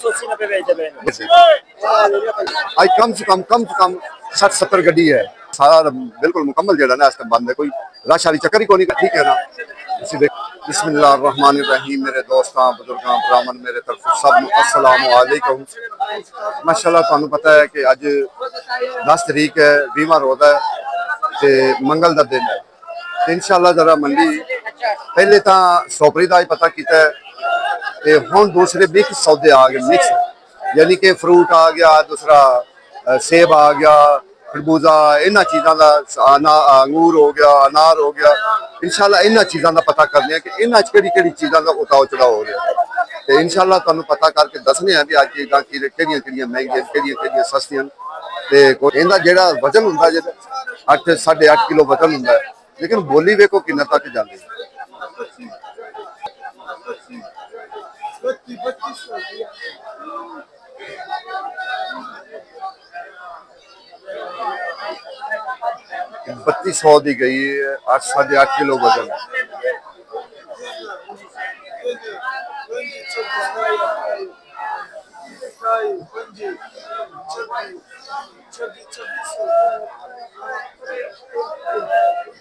180-90 बेचते पे आज कम से कम 60-70 गड्डी है। सारा बिल्कुल मुकम्मल जड़ा ना बंद है, कोई रश वाली चक्कर ही कोई नहीं, ठीक है ना। बिस्मिल्लाहिर्रहमानिर्रहीम। मेरे दोस्तों बुजुर्गों ब्राह्मण मेरे तरफ सब अस्सलाम वालेकुम। माशाअल्लाह तुहानू पता है कि अज 10 तरीक है, 20वां रोज़ है ते मंगल का दिन है। इंशाअल्लाह जरा मंडी पहले तो सोपरी का पता किया है, हुण दूसरे मिक्स सौदे आ गए, मिक्स यानी कि फ्रूट आ गया, दूसरा सेब आ गया, खरबूजा, इन्होंने चीज़ों का अंगूर हो गया, अनार हो गया। इंशाअल्लाह इन्होंने चीज़ों का पता करने कि इन्होंने कि चीज़ों का उताव चढ़ाव हो रहा है। तो इंशाअल्लाह तुहानू पता करके दसने भी अज चीज़ां किहड़ियां महंगियां किहड़ियां सस्तियां। तो इनका जोड़ा वजन होंगे जो 8-8.5 किलो वजन होंगे, लेकिन बोली वेखो किन्ना तक जाती है। 3200 की गई है, 8-8.5 किलो वजन।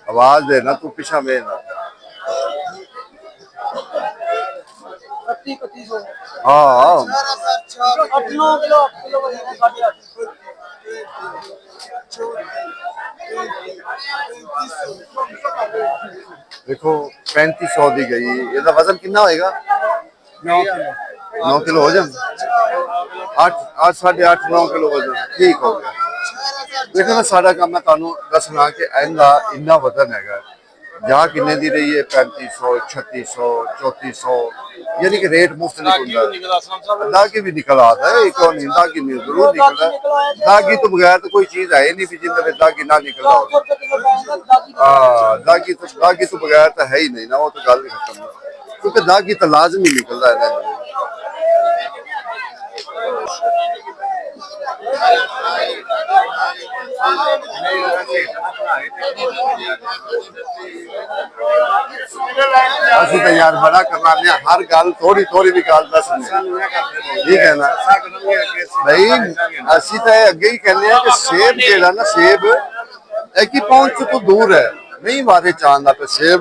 आवाज दे ना तू पिछा में ना। हाँ देखो 3500 की गई, इसका वजन कितना होएगा? 9 किलो हो जाए, 8-8.5-9 किलो वजन ठीक हो गया। देखो ना सारा काम मैं तुहानू दसना कि इनका इन्ना वजन है। जहाँ किन्ने दी रही है 3500, 3600, 3400, यानी कि रेट मुख्तलिफ होता है। दागी भी निकल आता है, एक और नहीं दागी नहीं जरूर निकलता है। दागी तो बगैर तो कोई चीज है नहीं भी जिंदे में दागी ना निकल रहा हो। दागी तो बगैर तो है ही नहीं ना, वो तो गल ही खत्म है, क्योंकि दागी तो लाजमी निकलता है। असि तो यार बड़ा करवाने हर गल थोड़ी थोड़ी भी गल दसने, ठीक है ना भाई। असि तो अगे ही कहने कि सेब जेड़ा ना, सेब एक ही पहुंच तो दूर है, नहीं मारे चांदा पे सेब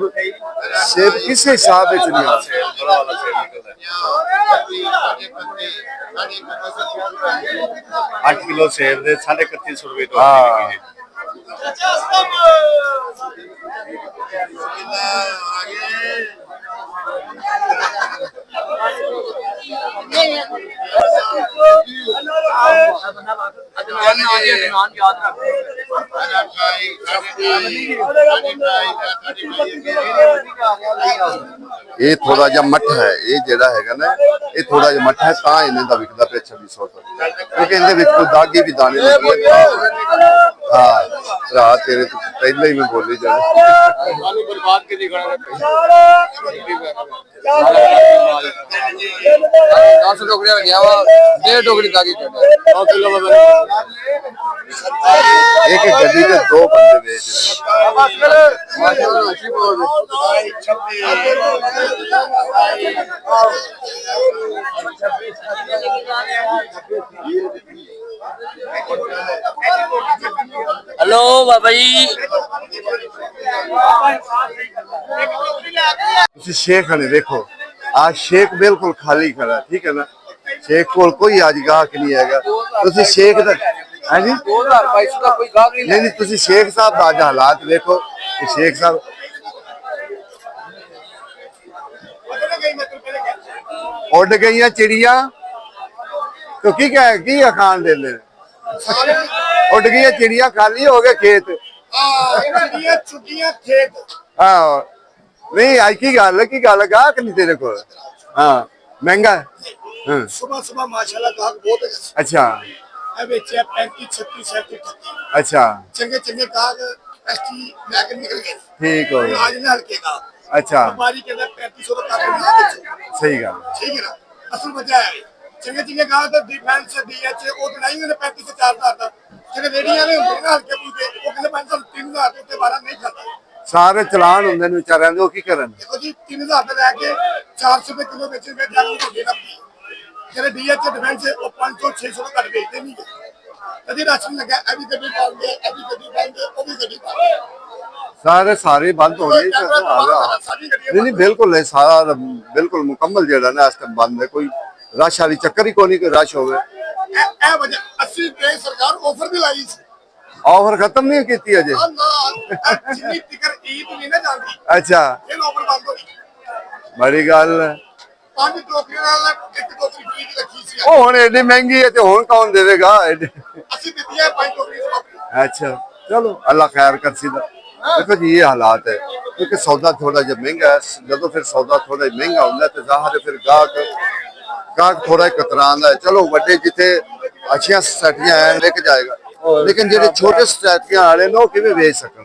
किस हिसाब से नहीं आता। 8 किलो सेब दे 3150 रुपए तो ये थोड़ा जा मठ है, ये जेड़ा है ना, ये थोड़ा जा मठ है ता इन्हें दा विकदा पे 2600 क्योंकि इनदे विच कोई दागी भी दाने नहीं। हाँ रात तेरे तो पहले ही मैं बोली जा बर्बाद के दिखाना 10 टोकरियां गया वा 1.5 टोकरी दागी कर 9 किलो एक गड्डी के 2 बंदे बेच हेलो बाबा जी, शेख ने देखो आज शेख बिल्कुल खाली खड़ा, ठीक है ना। शेख को कोई आज गाहक नहीं है। तुसी शेख दा हां जी 2022 का कोई गाहक नहीं। नहीं तुसी शेख साहब दा आज हालात देखो कि शेख साहब उड़ गई चिड़िया तो की खान दे उड़ गई चिड़िया, खाली हो गए खेत। हाँ नहीं आज की गल गाहक नहीं तेरे को। हाँ महंगा सुबह सुबह माशाल्लाह गाहक बहुत है। अच्छा 35-36-37 अच्छा चंगे चंगे गाहक निकल गए, ठीक हो गया। आज ना हल्केगा। अच्छा व्यापारी के अंदर 3500 का सही गल, ठीक है ना। असल वजह है चंगे चंगे गाहक डिफेंस डीएच वो तो नहीं होने 35 से 4000 तक जेडे रेडियां ने होंगे ना हल्के फुल्के वो कहते 3000 से 12 नहीं खाता। सारे चलान होंगे बेचारे की करन। देखो जी 3000 से लेके 400 रुपए किलो बेचे गए जाने को देना ਜਿਹੜੇ ਡੀਐਚ ਡਿਫੈਂਸ ਉਹ 500 600 ਘੱਟ ਵੇਚਦੇ ਨਹੀਂ ਕਦੀ ਰਾਸ਼ਨ ਲੱਗਾ ਇਹ ਵੀ ਗੱਡੀ ਪਾਉਂਦੇ ਇਹ ਵੀ ਗੱਡੀ ਪਾਉਂਦੇ ਉਹ ਵੀ ਗੱਡੀ ਪਾਉਂਦੇ सारे बंद हो गए नहीं नहीं बिल्कुल है सारा बिल्कुल मुकम्मल जेड़ा ना इस टाइम बंद है कोई रश वाली चक्कर ही कोई नहीं कोई रश होवे ਇਹ ਵਜ੍ਹਾ ਅਸੀਂ ਤੇ ਸਰਕਾਰ ਆਫਰ ਵੀ ਲਾਈ ਸੀ ऑफर खत्म नहीं की अजे ਜਿੰਨੀ ਟਿਕਰ ਈਦ ਨਹੀਂ ਨਾ ਜਾਂਦੀ अच्छा ਇਹ ਆਫਰ ਬੰਦ ਹੋ ਗਈ बड़ी गल है 5 ਟੋਕਰੀਆਂ ਨਾਲ ਇੱਕ ਟੋਕਰੀ ਫ੍ਰੀ ਦੀ ਰੱਖੀ ਸੀ ओ हुन एडी महंगी है तो हुन कौन देवेगा ਅਸੀਂ ਦਿੱਤੀਆਂ 5 ਟੋਕਰੀਆਂ अच्छा चलो अल्लाह खैर कर सीधा देखो जी ये हालात है क्योंकि सौदा थोड़ा जब महंगा है जो फिर सौदा थोड़ा महंगा होता है तो जाहिर है फिर गाहक थोड़ा कतरांदा है चलो बड़े जिथे अच्छी सोसाइटियां हैं लेके जाएगा लेकिन जो छोटे सोसाइटियां वाले ने किवें बेच सकन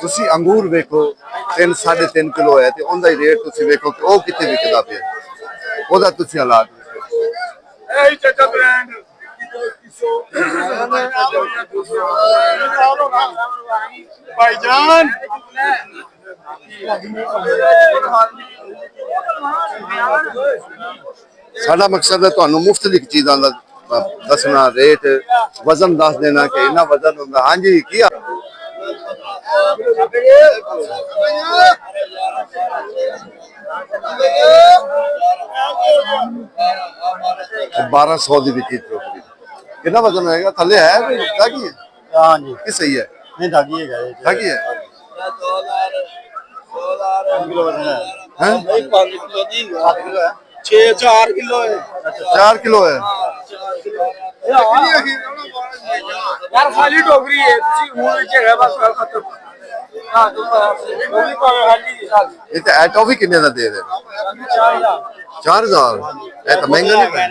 तुसी अंगूर देखो 3 3.5 किलो है ते उनदा रेट तुसी देखो कि वो कितने विकदा पे ओदा तुसी हालात ਇਹ ਚਾਚਾ ਬ੍ਰਾਂਡ ਭਾਈਜਾਨ साडा मकसद है तुहानू मुफ्तलिफ चीज़ां दा दसना रेट वजन दस देना कि इन्ना वजन हुंदा हां जी की 1200 ਦੀ ਵਿਕੀ ਟੋਕਰੀ ਕਿੰਨਾ ਵਜ਼ਨ ਹੋਏਗਾ ਥੱਲੇ ਹੈ ਦਾਗੀ ਹੈ हाँ जी ਕਿ ਸਹੀ ਹੈ नहीं धागी है गाय ਦਾਗੀ ਹੈ किलो वजन है हैं 5 किलो दी 7 किलो है 4 ਕਿਲੋ ਹੈ 4 किलो है यार खाली टोकरी है ਤੁਸੀਂ ਹੁਣ ਵਿੱਚ ਹੈ ਬਸ ਖਤਮ ਹਾਂ ਤੂੰ ਉਹ ਵੀ ਪਾਵੇ ਖਾਲੀ ਇਹ ਤਾਂ ਐਟੋ ਵੀ ਕਿੰਨੇ ਦਾ ਦੇ ਰਹੇ 4000 ਇਹ ਤਾਂ ਮਹਿੰਗਾ ਨਹੀਂ ਹੈ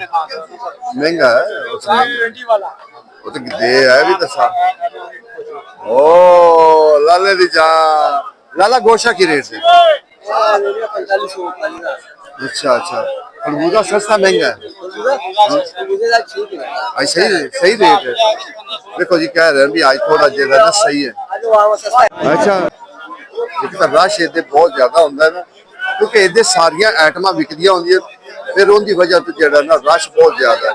ਮਹਿੰਗਾ ਹੈ उसमें 20 ਵਾਲਾ वो तो दे है भी दसा ओ लाले दी जान लाला गोशा की रेट से 4500 अच्छा अच्छा खरबूजा सस्ता महंगा है आज सही रेट है देखो जी कह रहे हैं भी आज थोड़ा जेड़ा ना सही है अच्छा एक तो रश इतने बहुत ज्यादा होता है ना क्योंकि इतने सारिया आइटमां विकदियां होंदियां फिर उनकी वजह तो जेड़ा ना रश बहुत ज्यादा है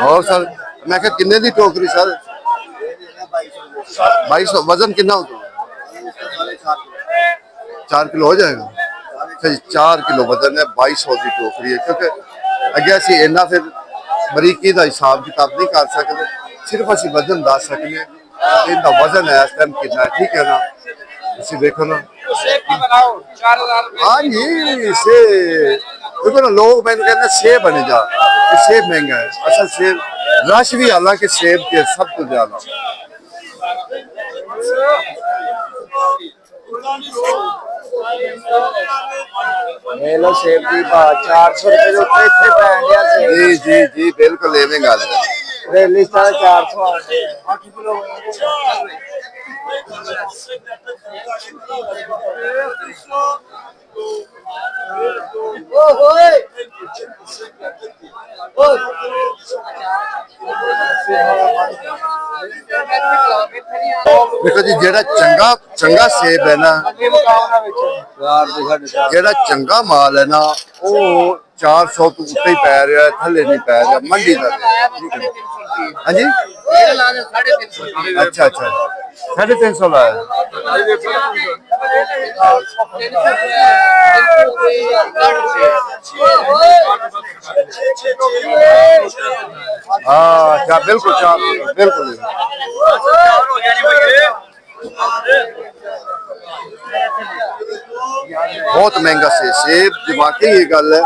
और सर मैं क्या किन्ने दी टोकरी सर 2200 वजन कितना होता 4 किलो हो जाएगा अच्छा जी 4 किलो वजन है 2200 की टोकरी है क्योंकि अगे असी इन्ना फिर बरीकी का हिसाब किताब नहीं कर सकते सिर्फ असी वजन दस सकते इनका वजन है इस टाइम कितना है ठीक है ना इसी देखो ना बनाओ 4000 हाँ जी से देखो ना लोग मैंने कहते सेब बने जा सेब महंगा है असल सेब रश भी हालांकि सेब के सब तो ज्यादा लो सेब की बात 400 रुपए के ऊपर इतने पैन दिया से जी जी जी बिल्कुल एवं गल है रेली साढ़े 400 आते हैं 8 किलो देखो जी जेड़ा चंगा चंगा सेब है ना जेड़ा चंगा माल है ना वो 400 तो उत्ते ही पै रहा है थले नहीं पै रहा मंडी का हाँ जी अच्छा अच्छा 350 लाया हाँ क्या बिल्कुल बिल्कुल बहुत महंगा सेब वाकई ये गल है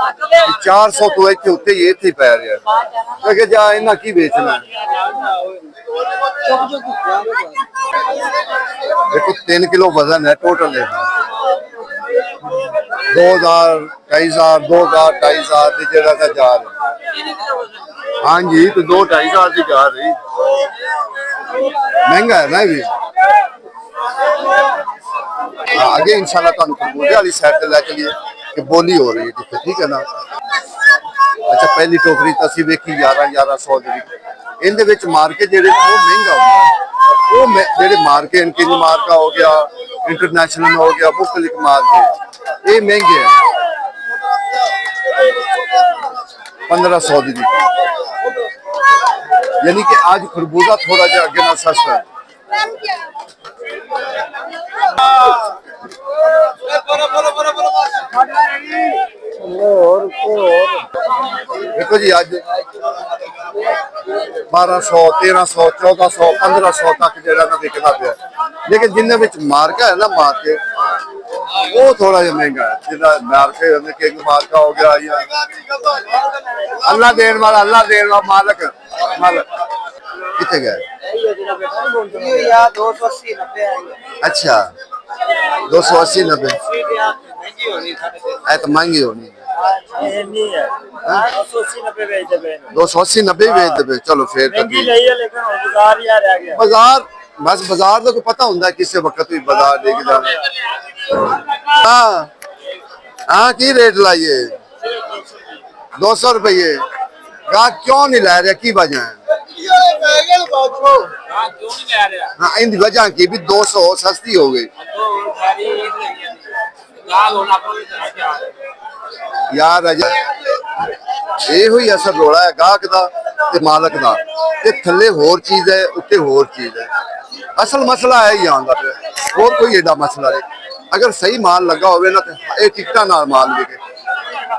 400 तो इतने उत्ते ही इतने पै रहा है जा इन्ना की बेचना देखो 3 किलो वजन है टोटल है 2000 2500 2000 2500 की जगह का जा रहा हाँ जी तो 2 2500 की जा रही महंगा है ना भी आगे इंशाल्लाह तुहानू खरबूजे वाली साइड पे लै चलिए कि बोली हो रही है ठीक है ना अच्छा पहली टोकरी तो असीं वेखी 1100 दी इहदे विच मार्केट जेहड़े वो महंगा होंदा वो जेडे मार्के किंग मार्का हो गया, इंटरनेशनल हो गया, मुख्तलिफ मार्के ये महंगे हैं। 1500 दी, यानी कि आज खरबूजा थोड़ा जा अगे ना सस्ता है। देखो जी आज 1200, 1300, 1400, 1500 तक जरा ना बिकता पे, लेकिन जिन्हें विच मार्का है ना मार्के वो थोड़ा जा महंगा है। जिन्हें मार्के किंग मार्का हो गया या अल्लाह देन वाला मालिक मालिक कितने गए? अच्छा 280 90 तो महंगी होनी है। 280 90 बेच दे। चलो फिर बाजार बस बाजार तो पता होता है किसी वक्त भी बाजार लेके जाना। हाँ हाँ की रेट लाइए 200 रुपये गाहक क्यों नहीं ला रहा की वजह है? हाँ इन वजह की भी 200 सस्ती हो गई यार। ये हुई असर रोड़ा है गाहक का ते मालक का ते थले होर चीज है उत्ते होर चीज है। असल मसला है यहाँ का और कोई एडा मसला नहीं। अगर सही माल लगा होवे ना तो ये टिकटा नाल माल बिके।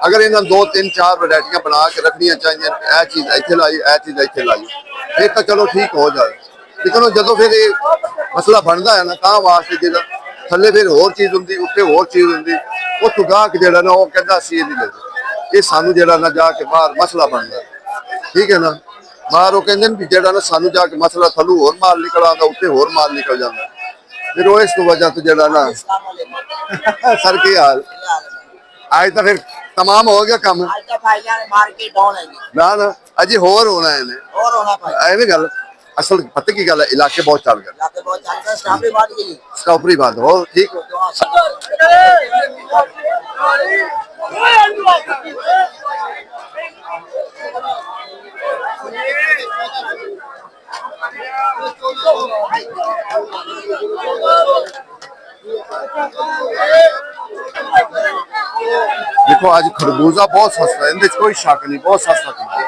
अगर इन्होंने 2 3 4 वैरायटियां बना के रखनिया चाहिए, यह चीज इतने लाई यह चीज इतने लाई फिर तो चलो ठीक हो जाए। लेकिन जो फिर ये मसला बनता है ना ता वास्ते जो थले फिर होर चीज होंगी उत्ते होर चीज होंगी वो गाहक जो ना वो कहता असी ये नहीं लेते। ये सानू जो ना जाके बाहर मसला बनता है ठीक है ना। बाहर वो कहते भी जो ना सानू जाके मसला थलू होर माल निकल आता उत्ते होर माल निकल जाता फिर वो इस वजह तो जो ना सर की हाल आज तो फिर तमाम हो गया काम ना ना अजी होर होना है इन्हें गल असल पता की गल है इलाके बहुत चल गए स्ट्रॉबेरी बात हो ठीक देखो आज खरबूजा बहुत सस्ता है, कोई शक नहीं, बहुत सस्ता खरबूजा।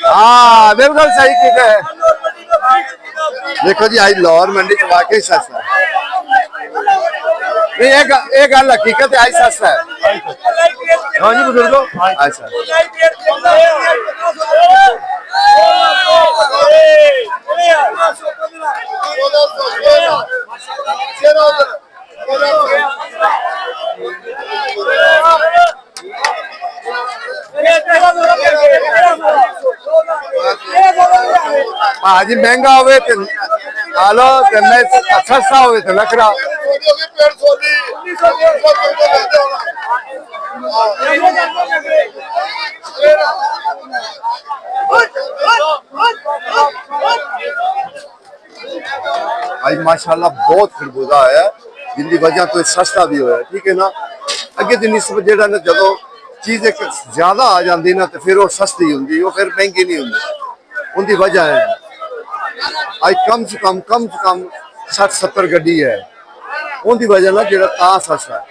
हाँ बिल्कुल सही की है। देखो जी आज लाहौर मंडी च वाकई सस्ता है। ये गल हकीकत है आज सस्ता है। हाँ जी बुजुर्गो अच्छा भाजी महंगा हो आलो सस्ता हो नखरा आज माशाल्लाह बहुत खरबूजा आया जिंदी वजह तो सस्ता भी होया ठीक है ना। अगे की निस्बत जेड़ा ना जो चीज एक ज्यादा आ जाती ना तो फिर वो सस्ती होंगी वो फिर महंगी नहीं होंगी उनकी वजह है। आज कम से कम 60-70 गड्डी है उनकी वजह ना जेड़ा ता सस्ता है।